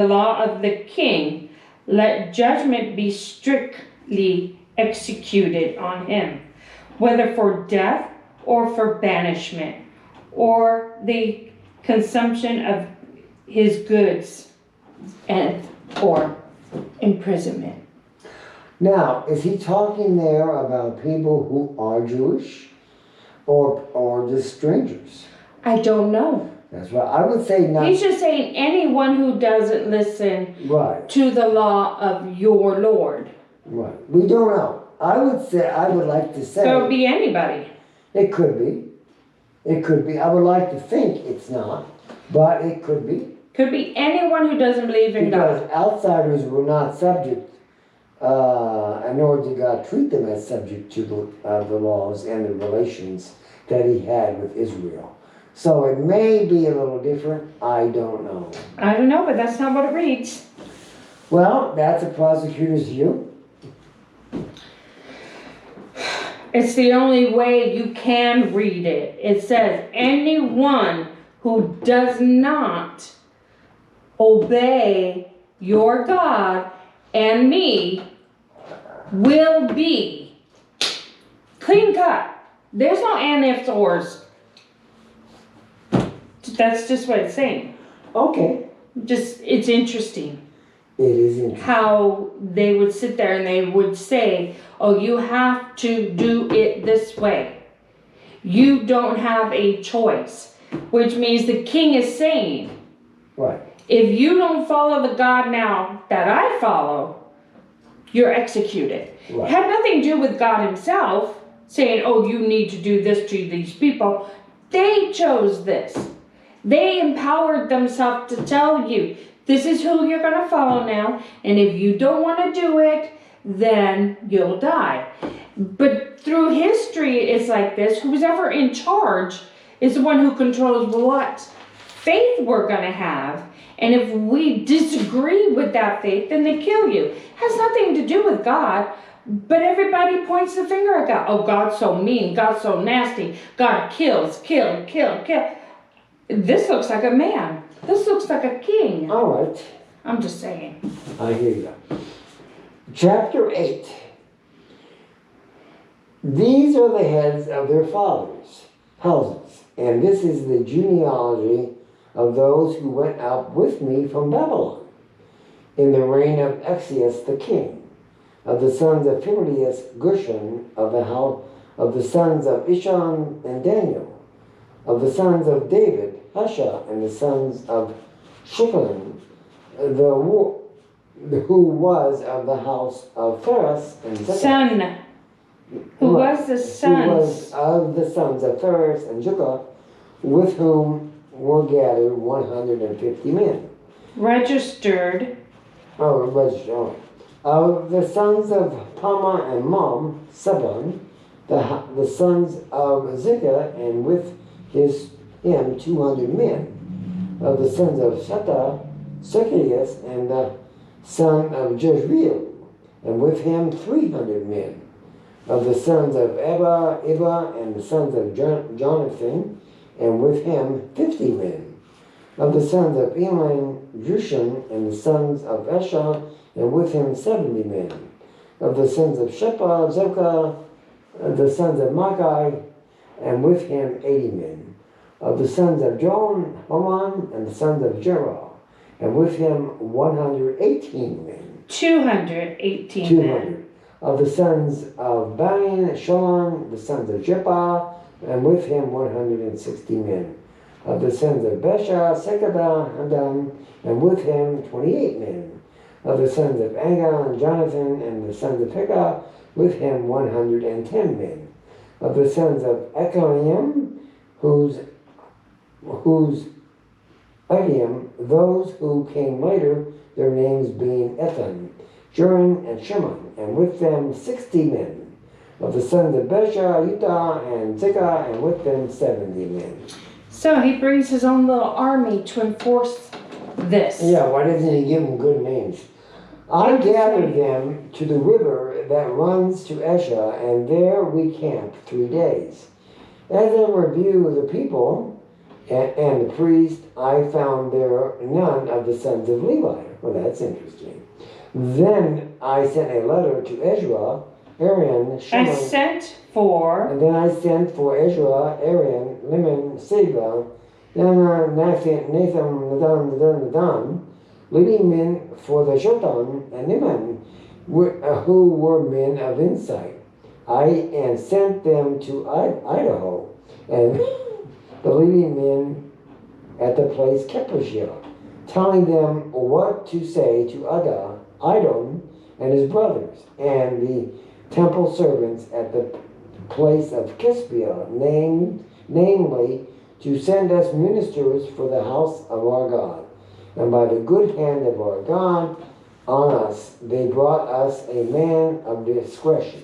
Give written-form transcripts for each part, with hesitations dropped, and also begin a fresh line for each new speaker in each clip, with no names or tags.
the law of the king, let judgment be strictly executed on him, whether for death or for banishment, or the consumption of his goods, and or imprisonment.
Now, is he talking there about people who are Jewish or just strangers?
I don't know.
That's right. I would say not.
He's just saying anyone who doesn't listen
Right.
to the law of your Lord.
Right. We don't know. I would like to say.
So it would be anybody.
It could be. It could be. I would like to think it's not, but it could be.
Could be anyone who doesn't believe in God.
Because outsiders were not subject, nor did God treat them as subject to the laws and the relations that he had with Israel. So it may be a little different. I don't know.
I don't know, but that's not what it reads.
Well, that's a prosecutor's view.
It's the only way you can read it. It says, anyone who does not obey your God and me will be clean cut. There's no and, ifs, ors. That's just what it's saying.
Okay.
It's interesting.
It is interesting.
How they would sit there and they would say, oh, you have to do it this way. You don't have a choice. Which means the king is saying,
right,
if you don't follow the God now that I follow, you're executed.
Right.
It had nothing to do with God himself saying, oh, you need to do this to these people. They chose this. They empowered themselves to tell you, this is who you're going to follow now. And if you don't want to do it, then you'll die. But through history, it's like this. Who's ever in charge is the one who controls what faith we're going to have. And if we disagree with that faith, then they kill you. It has nothing to do with God. But everybody points the finger at God. Oh, God's so mean. God's so nasty. God kills, kill. This looks like a man. This looks like a king.
All right.
I'm just saying.
I hear you. Chapter 8. These are the heads of their fathers' houses, and this is the genealogy of those who went out with me from Babylon in the reign of Exius the king, of the sons of Phileas Gushan, of the house of the sons of Ishon and Daniel, of the sons of David, Husha, and the sons of Shiphan, who was of the house of Phares and Zechah.
Son. Who was the sons?
Who was of the sons of Phares and Zechah, with whom were gathered 150 men.
Registered.
Registered. Of the sons of Pama and Mam, Saban, the sons of Zechah, and with him 200 men. Of the sons of Shatta, Zacchaeus, and the son of Jezreel, and with him 300 men. Of the sons of Eba, and the sons of Jonathan, and with him 50 men. Of the sons of Elam, Jushan, and the sons of Esha, and with him 70 men. Of the sons of Shepha, Zebka, the sons of Makai, and with him 80 men. Of the sons of John, Haman, and the sons of Jerah, and with him 118 men.
218 men.
Of the sons of Bain, Shalom, the sons of Jephah, and with him 160 men. Of the sons of Besha, Sekadah, Hadam, and with him 28 men. Of the sons of Aga and Jonathan, and the sons of Pekah, with him 110 men. Of the sons of Echaliam, whose Echaliam, those who came later, their names being Ethan, Joram, and Shimon, and with them 60 men. Of the sons of Besha, Utah, and Zikah, and with them 70 men.
So he brings his own little army to enforce this.
Yeah, why doesn't he give them good names? I gathered them to the river that runs to Esha, and there we camped 3 days. As I reviewed the people and the priest, I found there none of the sons of Levi, Well, that's interesting. Then I sent a letter to Ezra, Aaron, Shimon.
I sent for.
And then I sent for Ezra, Aaron, Limon, Seba, Nathan, Nadan, leading men for the Shotan and Niman, who were men of insight. And sent them to Idaho, and the leading men at the place Keposhia, telling them what to say to Idom and his brothers, and the temple servants at the place of Kispia, namely, to send us ministers for the house of our God. And by the good hand of our God on us, they brought us a man of discretion,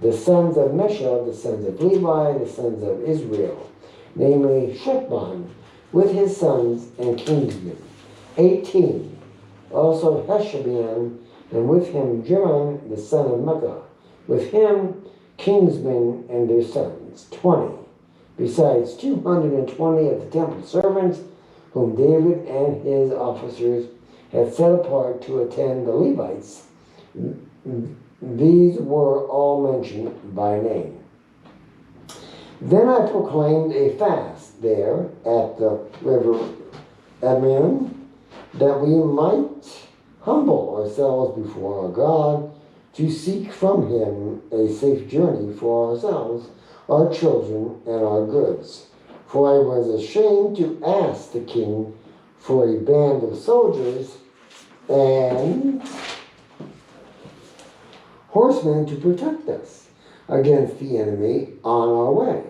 the sons of Mesha, the sons of Levi, the sons of Israel, namely Shephan, with his sons and kingsmen, 18. Also Heshabian, and with him Jeron, the son of Micah, with him kingsmen and their sons, 20. Besides 220 of the temple servants, whom David and his officers had set apart to attend the Levites. These were all mentioned by name. Then I proclaimed a fast there at the river Admin, that we might humble ourselves before our God, to seek from him a safe journey for ourselves, our children, and our goods. For I was ashamed to ask the king for a band of soldiers and horsemen to protect us against the enemy on our way,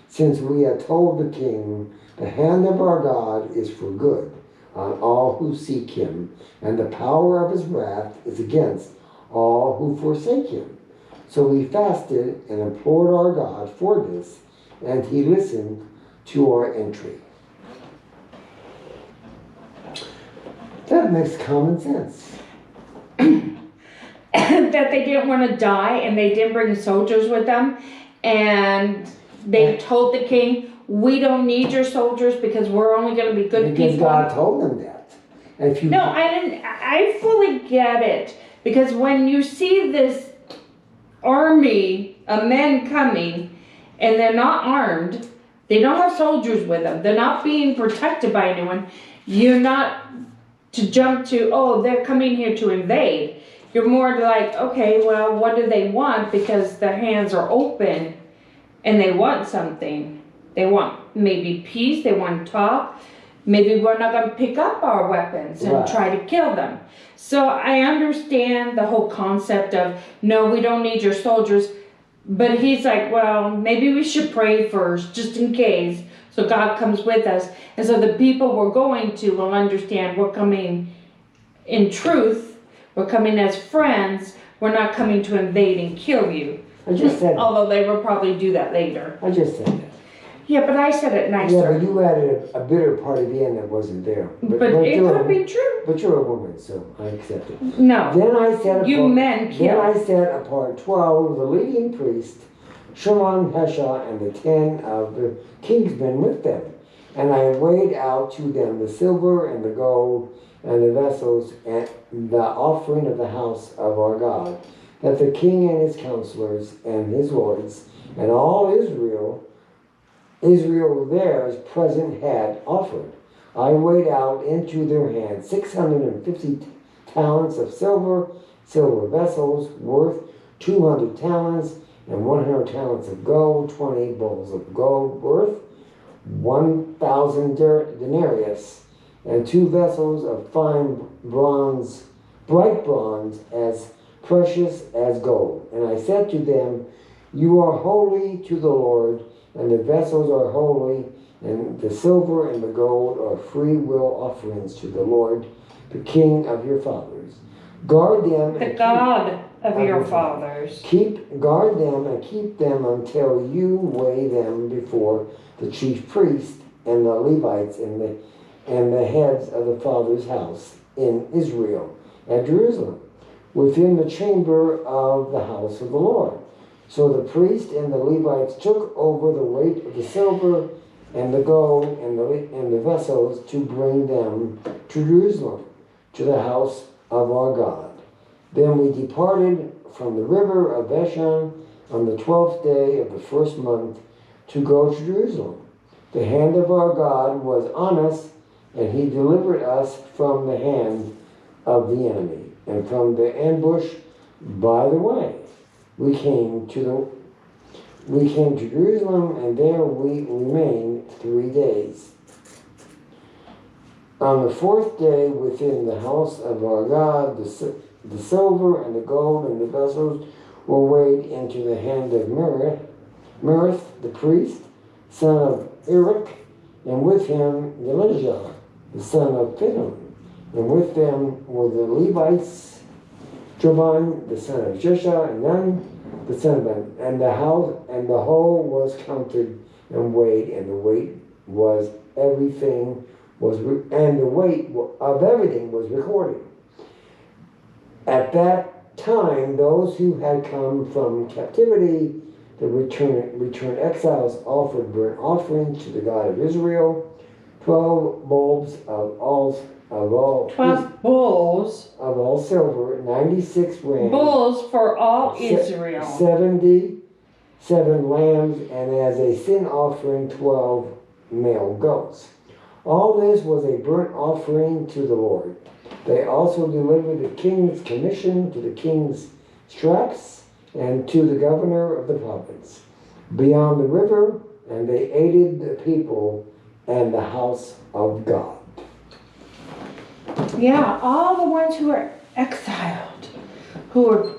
since we had told the king, the hand of our God is for good on all who seek him, and the power of his wrath is against all who forsake him. So we fasted and implored our God for this, and he listened to our entry. That makes common sense.
That they didn't want to die and they didn't bring soldiers with them, and they told the king, we don't need your soldiers because we're only going to be good
because
people.
God told them that. And if you
No, I didn't. I fully get it, because when you see this army of men coming and they're not armed, they don't have soldiers with them, they're not being protected by anyone, you're not to jump to, oh, they're coming here to invade. You're more like, okay, well, what do they want? Because their hands are open and they want something. They want maybe peace, they want to talk. Maybe we're not going to pick up our weapons and try to kill them. So I understand the whole concept of, no, we don't need your soldiers. But he's like, well, maybe we should pray first, just in case, so God comes with us. And so the people we're going to will understand we're coming in truth, we're coming as friends, we're not coming to invade and kill you.
I just said
Although they will probably do that later.
I just said that.
Yeah, but I said it nicer.
Yeah, but you added a bitter part at the end that wasn't there.
But it could have been true.
But you're a woman, so I accept it.
No.
Then I set apart,
You men kill.
Then I set apart 12 of the leading priests, Shimon, Hesha, and the 10 of the kingsmen with them. And I weighed out to them the silver and the gold and the vessels and the offering of the house of our God, that the king and his counselors and his lords and all Israel theirs present had offered. I weighed out into their hands 650 talents of silver vessels worth 200 talents, and 100 talents of gold, 20 bowls of gold worth 1,000 denarius, and 2 vessels of fine bronze, bright bronze, as precious as gold. And I said to them, you are holy to the Lord, and the vessels are holy, and the silver and the gold are free will offerings to the Lord, the King of your fathers. Guard them.
The God of your fathers.
Guard them and keep them until you weigh them before the chief priest and the Levites and the heads of the father's house in Israel at Jerusalem, within the chamber of the house of the Lord. So the priest and the Levites took over the weight of the silver and the gold and the vessels to bring them to Jerusalem, to the house of our God. Then we departed from the river of Bashan on the 12th day of the first month to go to Jerusalem. The hand of our God was on us, and he delivered us from the hand of the enemy and from the ambush by the way. We came to Jerusalem, and there we remained 3 days. On the 4th day, within the house of our God, the silver and the gold and the vessels were weighed into the hand of Merith, the priest, son of Eric, and with him Elijah, the son of Phinehas, and with them were the Levites, Joban, the son of Jesha, and Nun, the son of Ben, and the whole was counted and weighed, and the weight of everything was recorded. At that time, those who had come from captivity, the returned exiles, offered burnt offerings to the God of Israel, 12 bulbs of all
12 bulls.
of all silver, 96 rams,
Bulls for all Israel.
77 lambs, and as a sin offering 12 male goats. All this was a burnt offering to the Lord. They also delivered the king's commission to the king's straps and to the governor of the province beyond the river, and they aided the people and the house of God.
Yeah, all the ones who were exiled, who were